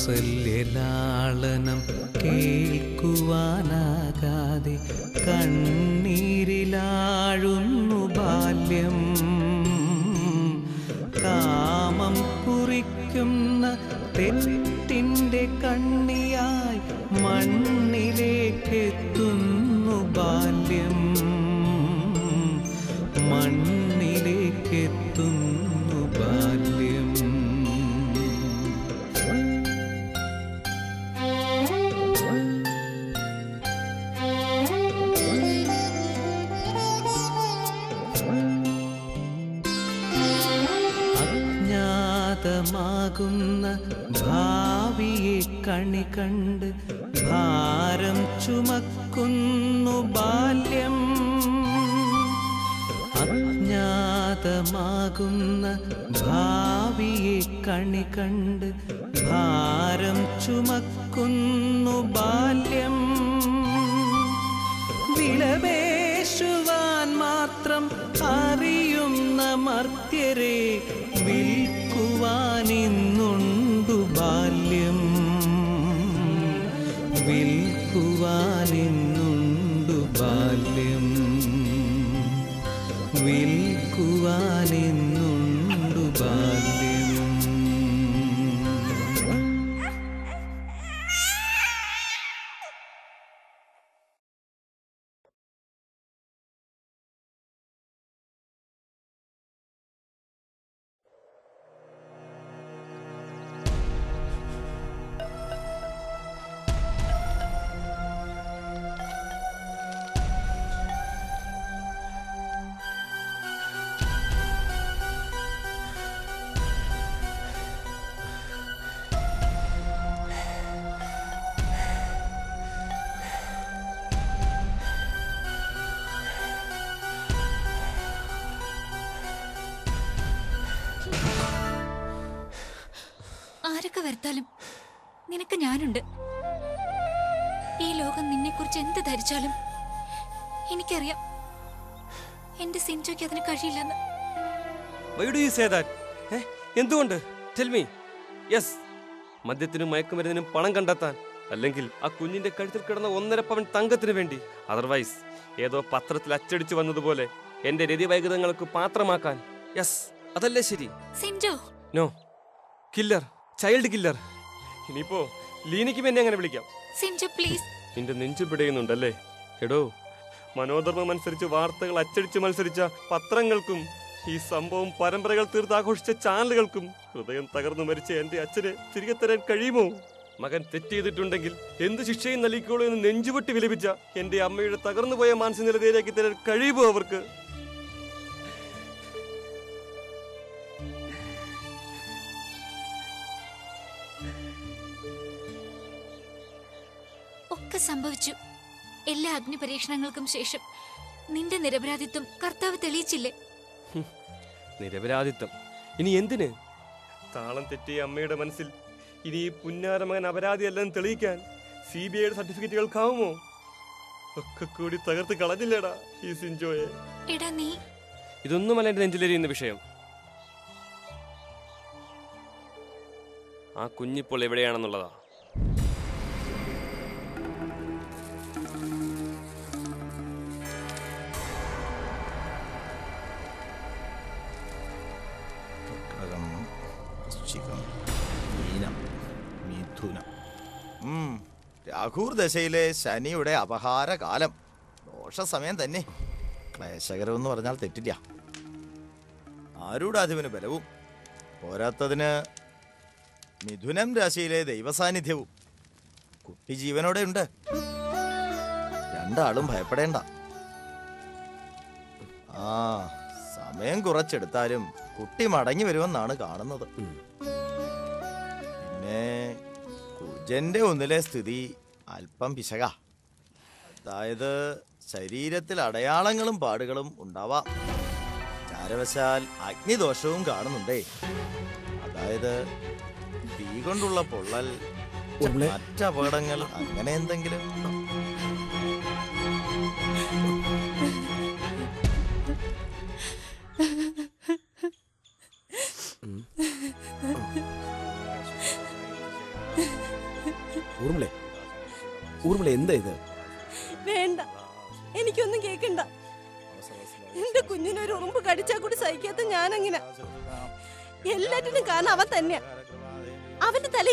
വാത്സല്യലാളനം കേൾക്കുവാനാകാതെ കണ്ണീരിലാഴുന്നു ബാല്യം. കാമം കുറിക്കുന്ന തെറ്റിൻ്റെ കണ്ണിയായി മണ്ണിലേക്കെത്തുന്നു ബാല്യം, മണ്ണിലേക്കെത്തുന്നു ബാല്യം. അജ്ഞാതമാകുന്ന ഭാവിയെ കണി കണ്ട് ഭാരം ചുമക്കുന്നു ബാല്യം. അജ്ഞാതമാകുന്ന ഭാവിയെ കണി കണ്ട് ഭാരം ചുമക്കുന്നു ബാല്യം. വിലപേശുവാൻ മാത്രം അറിയുന്ന മർത്യരെ വിൽക്കുവാനിന്നുണ്ടു ബാല്യം, വിൽക്കുവാനിന്നുണ്ടു ബാല്യം, വിൽക്കുവാനിന്നുണ്ടു ബാല്യം. ആരൊക്കെ വരുത്താലും നിനക്ക് ഞാനുണ്ട്. ഈ ലോകം നിന്നെക്കുറിച്ച് എന്ത് ധരിച്ചാലും എനിക്കറിയാം എന്റെ സിഞ്ചോയ്ക്ക് അതിന് കഴിയില്ലെന്ന്. എന്തുകൊണ്ട്? മദ്യത്തിനും മയക്കുമരുന്നിനും പണം കണ്ടെത്താൻ, അല്ലെങ്കിൽ ആ കുഞ്ഞിന്റെ കഴുത്തിൽ കിടന്ന 1.5 പവൻ തങ്കത്തിന് വേണ്ടി, അതർവൈസ് ഏതോ പത്രത്തിൽ അച്ചടിച്ചു വന്നതുപോലെ എന്റെ രതിവൈകൃതങ്ങൾക്ക് പാത്രമാക്കാൻ. അതല്ലേ ശരി? Sincho no, killer, child killer. ഇനിയിപ്പോ ലീനിക്കും എന്നെ അങ്ങനെ വിളിക്കാം. സിഞ്ചോ പ്ലീസ്. നിന്റെ നെഞ്ചു പിടയുന്നുണ്ടല്ലേ? എടോ, മനോധർമ്മം അനുസരിച്ച് വാർത്തകൾ അച്ചടിച്ച് മത്സരിച്ച പത്രങ്ങൾക്കും ഈ സംഭവം പരമ്പരകൾ തീർത്താഘോഷിച്ച ചാനലുകൾക്കും ഹൃദയം തകർന്നു മരിച്ച എന്റെ അച്ഛനെ തിരികെ തരാൻ കഴിയുമോ? മകൻ തെറ്റ് ചെയ്തിട്ടുണ്ടെങ്കിൽ എന്ത് ശിക്ഷയും നൽകിക്കോളൂ എന്ന് നെഞ്ചുപൊട്ടി വിലപിച്ച എന്റെ അമ്മയുടെ തകർന്നുപോയ മാനസിക നില നേരെയാക്കി തരാൻ കഴിയുമോ അവർക്ക്? ഒക്കെ സംഭവിച്ചു. എല്ലാ അഗ്നിപരീക്ഷണങ്ങൾക്കും ശേഷം നിന്റെ നിരപരാധിത്വം കർത്താവ് തെളിയിച്ചില്ലേ? നിരപരാധിത്വം ഇനി എന്തിന്? താളം തെറ്റിയ അമ്മയുടെ മനസ്സിൽ ഇനി ഈ പുന്നാരമകൻ അപരാധിയല്ലെന്ന് തെളിയിക്കാൻ CBI സർട്ടിഫിക്കറ്റുകൾക്കാവുമോ? ഒക്കെ കൂടി തകർത്ത് കളഞ്ഞില്ലേടാ ഈ സിഞ്ചോയെ. ഇതൊന്നുമല്ല എന്റെ നെഞ്ചിലെരിയുന്ന വിഷയം. ആ കുഞ്ഞിപ്പോൾ എവിടെയാണെന്നുള്ളതാ. രാഹുർ ദശയിലെ ശനിയുടെ അപഹാരകാലം, ദോഷസമയം തന്നെ. ക്ലേശകരമെന്ന് പറഞ്ഞാൽ തെറ്റില്ല. ആരൂഢാധിപന് ബലവും പോരാത്തതിന് മിഥുനം രാശിയിലെ ദൈവസാന്നിധ്യവും. കുട്ടി ജീവനോടെ ഉണ്ട്. രണ്ടാളും ഭയപ്പെടേണ്ട. സമയം കുറച്ചെടുത്താലും കുട്ടി മടങ്ങി വരുമെന്നാണ് കാണുന്നത്. പിന്നെ കുജന്റെ ഒന്നിലെ സ്ഥിതി അല്പം പിശക. അതായത് ശരീരത്തിൽ അടയാളങ്ങളും പാടുകളും ഉണ്ടാവാം. ചാരവശാൽ അഗ്നിദോഷവും കാണുന്നുണ്ടേ. അതായത് തീ കൊണ്ടുള്ള പൊള്ളൽ, മറ്റപകടങ്ങൾ, അങ്ങനെ എന്തെങ്കിലും. എന്താ ഇത്? വേണ്ട, എനിക്കൊന്നും കേക്കണ്ട. എന്റെ കുഞ്ഞിനൊരു ഉറുമ്പ് കടിച്ചാൽ കൂടി സഹിക്കാത്ത ഞാനങ്ങനെ. എല്ലാറ്റിനും കാരണം അവൻ തന്നെയാ. അവന്റെ തല